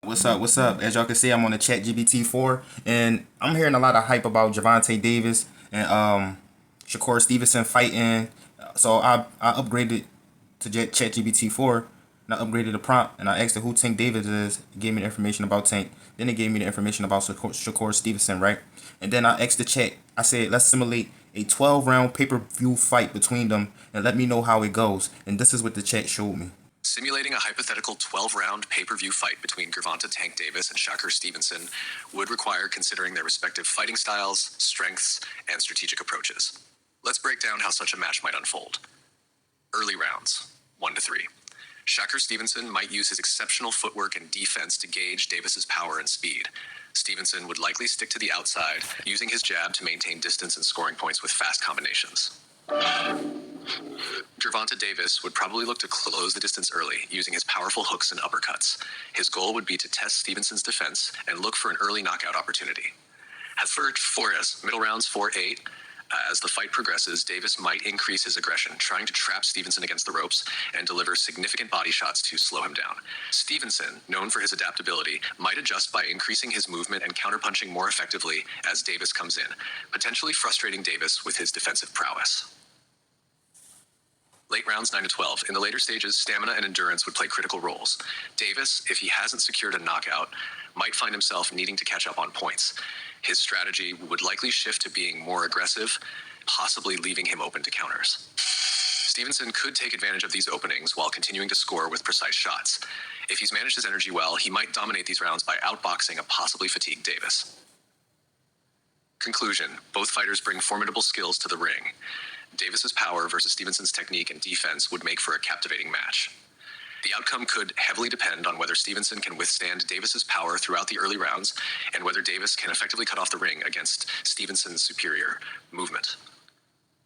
What's up? What's up? As y'all can see, I'm on the chatgpt 4, and I'm hearing a lot of hype about Gervonta Davis and Shakur Stevenson fighting. So I upgraded to chatgpt 4, and I upgraded the prompt, and I asked it who Tank Davis is. It gave me the information about Tank. Then it gave me the information about Shakur Stevenson, right? And then I asked the chat. I said, let's simulate a 12-round pay-per-view fight between them, and let me know how it goes. And this is what the chat showed me. Simulating a hypothetical 12-round pay-per-view fight between Gervonta Tank Davis and Shakur Stevenson would require considering their respective fighting styles, strengths, and strategic approaches. Let's break down how such a match might unfold. Early rounds, 1 to 3. Shakur Stevenson might use his exceptional footwork and defense to gauge Davis's power and speed. Stevenson would likely stick to the outside, using his jab to maintain distance and scoring points with fast combinations. Gervonta Davis would probably look to close the distance early, using his powerful hooks and uppercuts. His goal would be to test Stevenson's defense and look for an early knockout opportunity. As for middle rounds 4-8, as the fight progresses, Davis might increase his aggression, trying to trap Stevenson against the ropes and deliver significant body shots to slow him down. Stevenson, known for his adaptability, might adjust by increasing his movement and counterpunching more effectively as Davis comes in, potentially frustrating Davis with his defensive prowess. Late rounds 9 to 12. In the later stages, stamina and endurance would play critical roles. Davis, if he hasn't secured a knockout, might find himself needing to catch up on points. His strategy would likely shift to being more aggressive, possibly leaving him open to counters. Stevenson could take advantage of these openings while continuing to score with precise shots. If he's managed his energy well, he might dominate these rounds by outboxing a possibly fatigued Davis. Conclusion: both fighters bring formidable skills to the ring. Davis's power versus Stevenson's technique and defense would make for a captivating match. The outcome could heavily depend on whether Stevenson can withstand Davis's power throughout the early rounds and whether Davis can effectively cut off the ring against Stevenson's superior movement.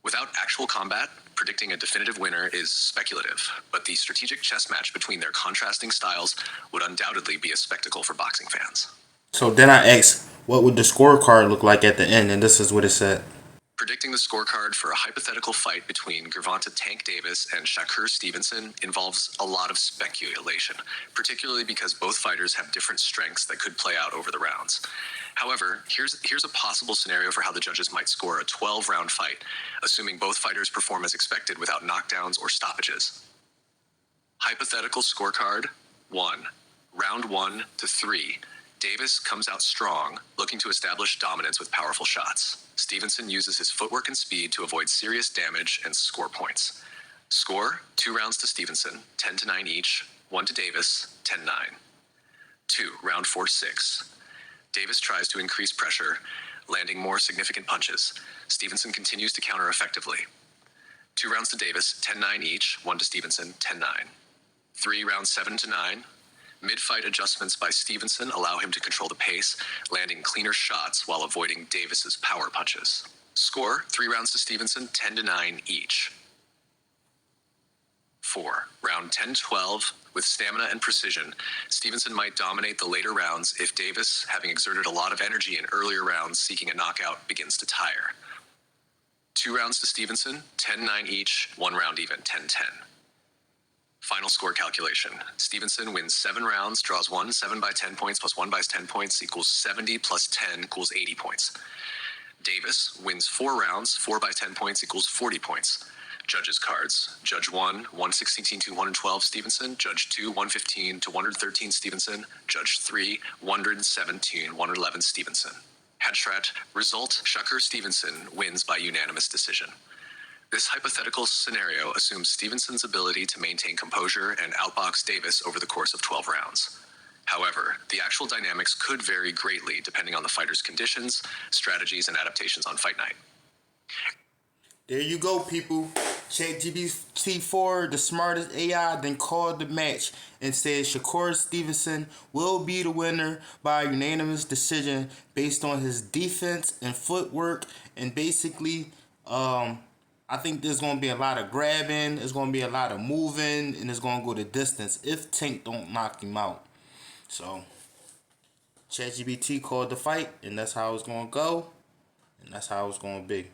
Without actual combat, predicting a definitive winner is speculative, but the strategic chess match between their contrasting styles would undoubtedly be a spectacle for boxing fans. So then I asked, what would the scorecard look like at the end? And this is what it said. Predicting the scorecard for a hypothetical fight between Gervonta Tank Davis and Shakur Stevenson involves a lot of speculation, particularly because both fighters have different strengths that could play out over the rounds. However, here's a possible scenario for how the judges might score a 12-round fight, assuming both fighters perform as expected without knockdowns or stoppages. Hypothetical scorecard: 1. Round 1 to 3. Davis comes out strong, looking to establish dominance with powerful shots. Stevenson uses his footwork and speed to avoid serious damage and score points. Score: 2 rounds to Stevenson, 10 to 9 each, 1 to Davis, 10-9. 2. Round 4-6. Davis tries to increase pressure, landing more significant punches. Stevenson continues to counter effectively. 2 rounds to Davis, 10-9 each, 1 to Stevenson, 10-9. 3 rounds 7 to 9. Mid-fight adjustments by Stevenson allow him to control the pace, landing cleaner shots while avoiding Davis's power punches. Score: 3 rounds to Stevenson, 10 to 9 each. 4. Round 10-12. With stamina and precision, Stevenson might dominate the later rounds if Davis, having exerted a lot of energy in earlier rounds seeking a knockout, begins to tire. 2 rounds to Stevenson, 10-9 each, 1 round even, 10-10. Final score calculation. Stevenson wins 7 rounds, draws 1, 7 by 10 points plus 1 by 10 points equals 70 plus 10 equals 80 points. Davis wins 4 rounds, 4 by 10 points equals 40 points. Judges cards: Judge 1, 116 to 112 Stevenson. Judge 2, 115 to 113 Stevenson. Judge 3, 117, 111 Stevenson. Headshot result: Shakur Stevenson wins by unanimous decision. This hypothetical scenario assumes Stevenson's ability to maintain composure and outbox Davis over the course of 12 rounds. However, the actual dynamics could vary greatly depending on the fighter's conditions, strategies, and adaptations on fight night. There you go, people. chatgpt 4, the smartest AI, then called the match and said Shakur Stevenson will be the winner by unanimous decision based on his defense and footwork. And basically, I think there's going to be a lot of grabbing, there's going to be a lot of moving, and it's going to go the distance if Tank don't knock him out. So, ChatGPT called the fight, and that's how it's going to go, and that's how it's going to be.